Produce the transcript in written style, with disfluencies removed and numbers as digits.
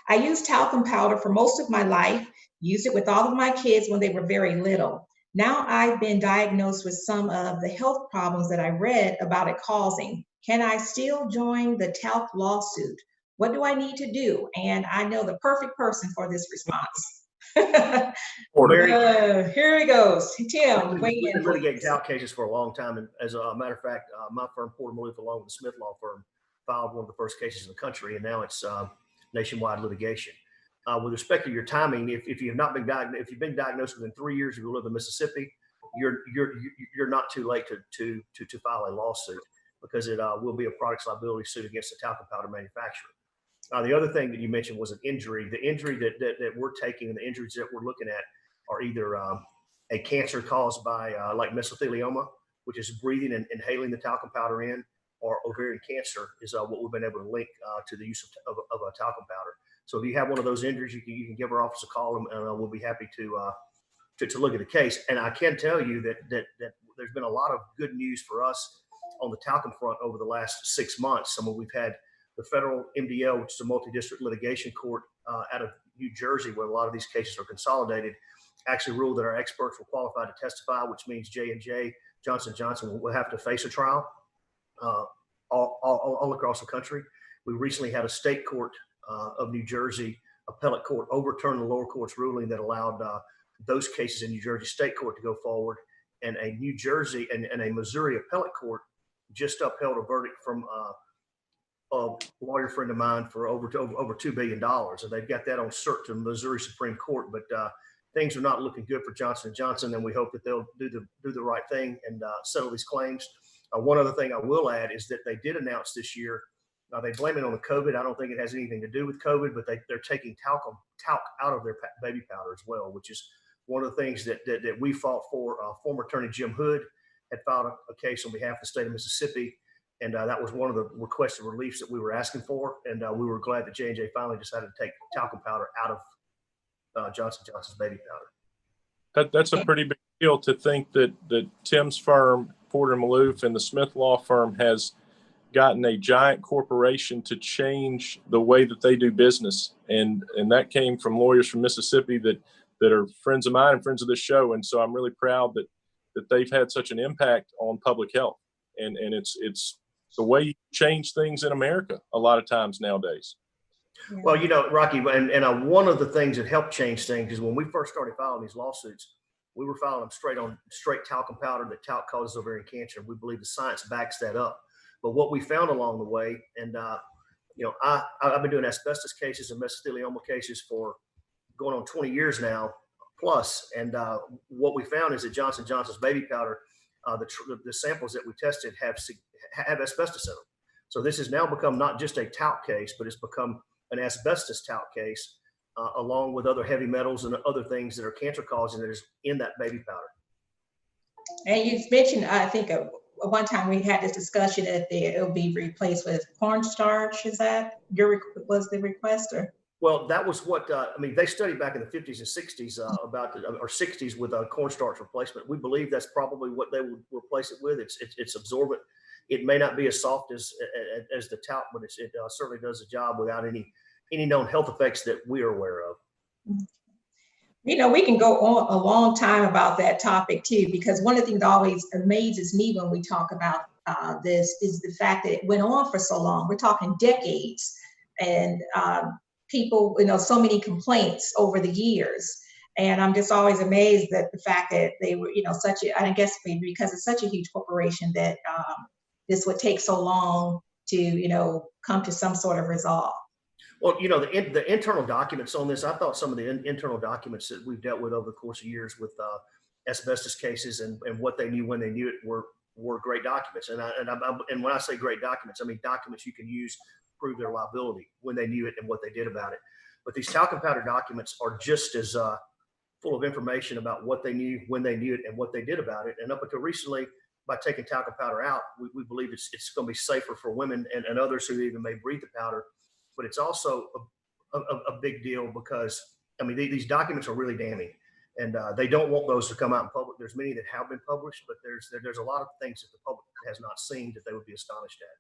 I used talcum powder for most of my life, used it with all of my kids when they were very little. Now I've been diagnosed with some of the health problems that I read about it causing. Can I still join the talc lawsuit? What do I need to do? And I know the perfect person for this response. Here he goes. Tim, weigh We've in. been litigating talc cases for a long time. And as a matter of fact, my firm, Porter Malouf, along with the Smith Law Firm, filed one of the first cases in the country. And now it's nationwide litigation. With respect to your timing, if you have not been diagnosed, if you've been diagnosed within 3 years, if you live in Mississippi, you're not too late to file a lawsuit, because it will be a products liability suit against the talcum powder manufacturer. The other thing that you mentioned was an injury. The injury that we're taking and the injuries that we're looking at are either a cancer caused by like mesothelioma, which is breathing and inhaling the talcum powder in, or ovarian cancer is what we've been able to link to the use of a talcum powder. So if you have one of those injuries, you can give our office a call, and we'll be happy to look at the case. And I can tell you that there's been a lot of good news for us on the talcum front over the last 6 months. We've had the federal MDL, which is a multi-district litigation court out of New Jersey, where a lot of these cases are consolidated, actually ruled that our experts were qualified to testify, which means J&J, Johnson & Johnson will have to face a trial all across the country. We recently had a state court of New Jersey appellate court overturn the lower court's ruling that allowed those cases in New Jersey state court to go forward, and a New Jersey and a Missouri appellate court just upheld a verdict from a lawyer friend of mine for over $2 billion, and they've got that on cert to Missouri Supreme Court. But things are not looking good for Johnson & Johnson, and we hope that they'll do the right thing and settle these claims. One other thing I will add is that they did announce this year. They blame it on the COVID. I don't think it has anything to do with COVID, but they're taking talc out of their baby powder as well, which is one of the things that we fought for. Former Attorney Jim Hood had filed a case on behalf of the state of Mississippi, and that was one of the requested reliefs that we were asking for. And we were glad that J&J finally decided to take talcum powder out of Johnson & Johnson's baby powder. That's a pretty big deal to think that Tim's firm, Porter Malouf, and the Smith Law Firm has gotten a giant corporation to change the way that they do business. And that came from lawyers from Mississippi that are friends of mine and friends of this show. And so I'm really proud that they've had such an impact on public health. And it's the way you change things in America a lot of times nowadays. Yeah. Well, Rocky, and one of the things that helped change things is when we first started filing these lawsuits, we were filing them straight talcum powder that talc causes ovarian cancer. We believe the science backs that up. But what we found along the way, and I've been doing asbestos cases and mesothelioma cases for going on 20 years now plus, and what we found is that Johnson & Johnson's baby powder, the samples that we tested have asbestos in them. So this has now become not just a talc case, but it's become an asbestos talc case, along with other heavy metals and other things that are cancer causing that is in that baby powder. And you mentioned, I think, one time we had this discussion that it'll be replaced with cornstarch. Is that was the request? Or? Well, that was what they studied back in the 50s and 60s or 60s with cornstarch replacement. We believe that's probably what they would replace it with. It's absorbent. It may not be as soft as the talc, but it certainly does the job without any known health effects that we are aware of. We can go on a long time about that topic too, because one of the things that always amazes me when we talk about this is the fact that it went on for so long. We're talking decades, and people, so many complaints over the years. And I'm just always amazed at the fact that they were, I guess because it's such a huge corporation that this would take so long to, come to some sort of resolve. Well, the internal documents on this, I thought some of the internal documents that we've dealt with over the course of years with asbestos cases and what they knew when they knew it were great documents. And when I say great documents, I mean documents you can use to prove their liability when they knew it and what they did about it. But these talcum powder documents are just as full of information about what they knew, when they knew it, and what they did about it. And up until recently, by taking talcum powder out, we believe it's going to be safer for women and others who even may breathe the powder. But it's also a big deal because, these documents are really damning, and they don't want those to come out in public. There's many that have been published, but there's a lot of things that the public has not seen that they would be astonished at.